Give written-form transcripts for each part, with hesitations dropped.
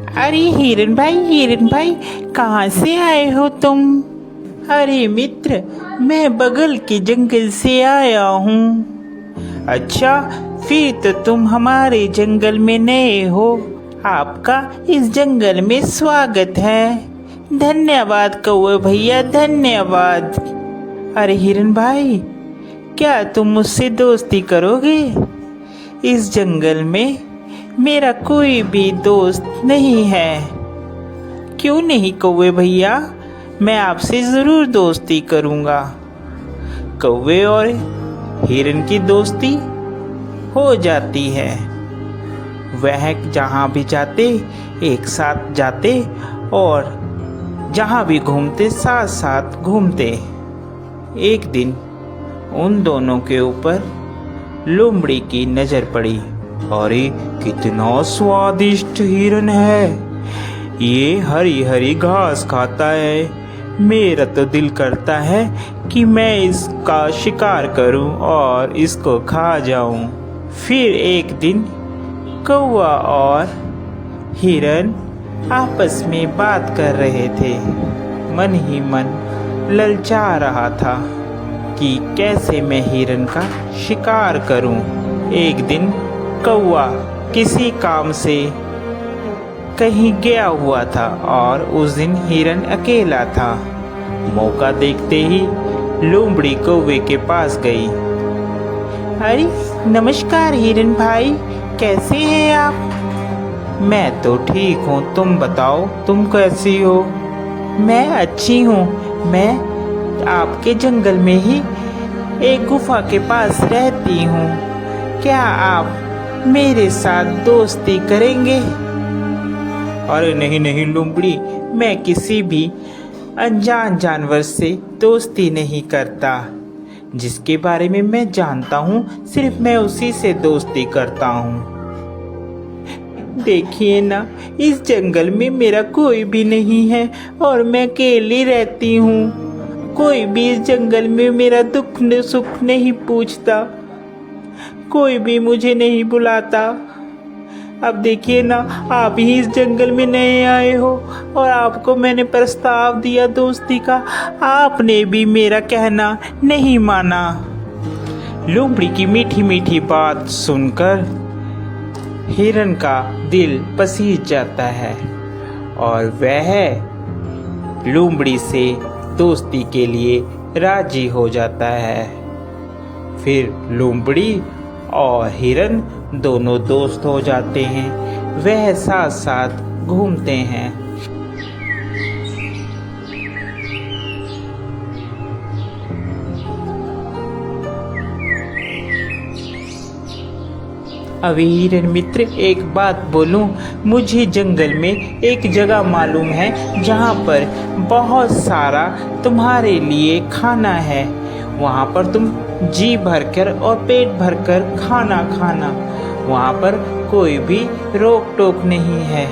अरे हिरन भाई कहाँ से आए हो तुम? अरे मित्र, मैं बगल के जंगल से आया हूँ। अच्छा, फिर तो तुम हमारे जंगल में नए हो। आपका इस जंगल में स्वागत है। धन्यवाद कौवे भैया, धन्यवाद। अरे हिरन भाई, क्या तुम मुझसे दोस्ती करोगे? इस जंगल में मेरा कोई भी दोस्त नहीं है। क्यों नहीं कौवे भैया, मैं आपसे ज़रूर दोस्ती करूँगा। कौवे और हिरन की दोस्ती हो जाती है। वह जहाँ भी जाते एक साथ जाते और जहाँ भी घूमते साथ साथ घूमते। एक दिन उन दोनों के ऊपर लोमड़ी की नज़र पड़ी। अरे कितना स्वादिष्ट हिरन है, ये हरी हरी घास खाता है। मेरा तो दिल करता है कि मैं इसका शिकार करूं और इसको खा जाऊं। फिर एक दिन कौवा और हिरन आपस में बात कर रहे थे। मन ही मन ललचा रहा था कि कैसे मैं हिरन का शिकार करूं। एक दिन कौवा किसी काम से कहीं गया हुआ था और उस दिन हिरन अकेला था। मौका देखते ही लोमड़ी कौवे के पास गई। अरे नमस्कार हिरन भाई, कैसे हैं आप? मैं तो ठीक हूँ, तुम बताओ तुम कैसी हो? मैं अच्छी हूँ। मैं आपके जंगल में ही एक गुफा के पास रहती हूँ। क्या आप मेरे साथ दोस्ती करेंगे? अरे नहीं नहीं लोमड़ी, मैं किसी भी अनजान जानवर से दोस्ती नहीं करता। जिसके बारे में मैं जानता हूँ सिर्फ मैं उसी से दोस्ती करता हूँ। देखिए ना, इस जंगल में मेरा कोई भी नहीं है और मैं अकेली रहती हूँ। कोई भी इस जंगल में मेरा दुख सुख नहीं पूछता, कोई भी मुझे नहीं बुलाता। अब देखिए ना, आप ही इस जंगल में नए आए हो और आपको मैंने प्रस्ताव दिया दोस्ती का, आपने भी मेरा कहना नहीं माना। लोमड़ी की मीठी मीठी बात सुनकर हिरन का दिल पसीज जाता है और वह लोमड़ी से दोस्ती के लिए राजी हो जाता है। फिर लोमड़ी और हिरन दोनों दोस्त हो जाते हैं। वह साथ साथ घूमते हैं। अभी हिरन मित्र, एक बात बोलूं, मुझे जंगल में एक जगह मालूम है जहाँ पर बहुत सारा तुम्हारे लिए खाना है। वहाँ पर तुम जी भरकर और पेट भरकर खाना खाना, वहाँ पर कोई भी रोक टोक नहीं है।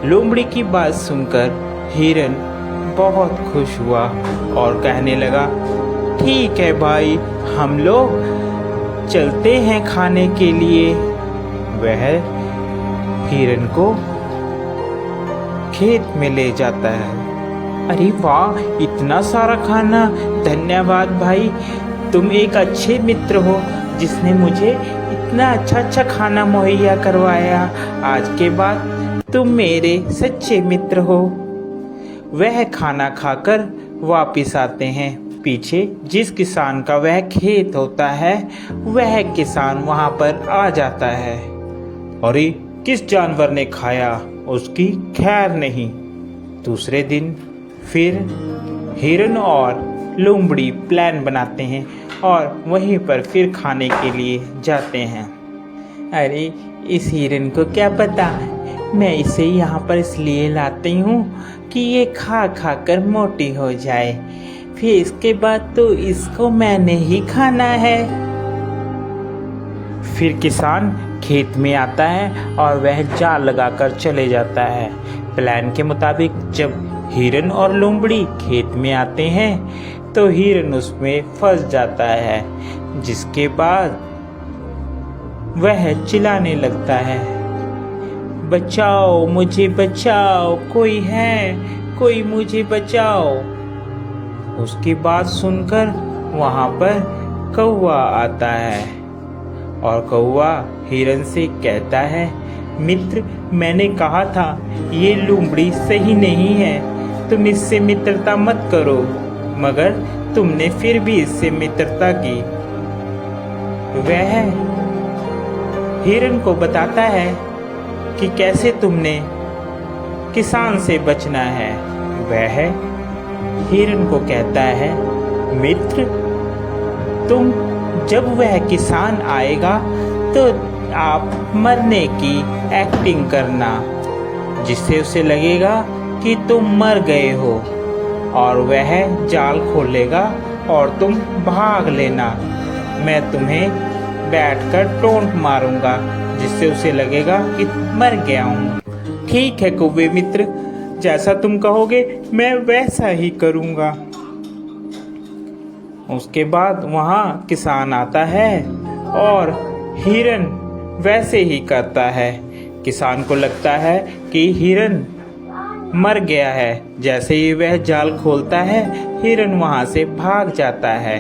लोमड़ी की बात सुनकर हिरन बहुत खुश हुआ और कहने लगा, ठीक है भाई, हम लोग चलते हैं खाने के लिए। वह हिरन को खेत में ले जाता है। अरे वाह, इतना सारा खाना! धन्यवाद भाई, तुम एक अच्छे मित्र हो जिसने मुझे इतना अच्छा खाना मुहैया करवाया। आज के बाद तुम मेरे सच्चे मित्र हो। वह खाना खाकर वापिस आते हैं। पीछे जिस किसान का वह खेत होता है, वह किसान वहां पर आ जाता है। अरे किस जानवर ने खाया, उसकी खैर नहीं। दूसरे दिन फिर हिरन और लोमड़ी प्लान बनाते हैं और वहीं पर फिर खाने के लिए जाते हैं। अरे इस हिरन को क्या पता, मैं इसे यहाँ पर इसलिए लाती हूँ कि ये खा खा कर मोटी हो जाए, फिर इसके बाद तो इसको मैंने ही खाना है। फिर किसान खेत में आता है और वह जाल लगाकर चले जाता है। प्लान के मुताबिक जब हिरन और लोमड़ी खेत में आते हैं तो हिरन उसमें फंस जाता है, जिसके बाद वह चिल्लाने लगता है, बचाओ, मुझे बचाओ, कोई है, कोई मुझे बचाओ। उसकी बात सुनकर वहाँ पर कौवा आता है और कौवा हिरन से कहता है, मित्र, मैंने कहा था ये लोमड़ी सही नहीं है, तुम इससे मित्रता मत करो, मगर तुमने फिर भी इससे मित्रता की। वह हिरन को बताता है कि कैसे तुमने किसान से बचना है। वह हिरन को कहता है, मित्र, तुम जब वह किसान आएगा तो आप मरने की एक्टिंग करना, जिससे उसे लगेगा कि तुम मर गए हो, और वह जाल खोलेगा और तुम भाग लेना। मैं तुम्हें बैठकर टोंट मारूंगा, जिससे उसे लगेगा कि मर गया हूँ। ठीक है कौवे मित्र, जैसा तुम कहोगे मैं वैसा ही करूँगा। उसके बाद वहाँ किसान आता है और हिरन वैसे ही करता है। किसान को लगता है कि हिरन मर गया है। जैसे ही वह जाल खोलता है, हिरन वहाँ से भाग जाता है।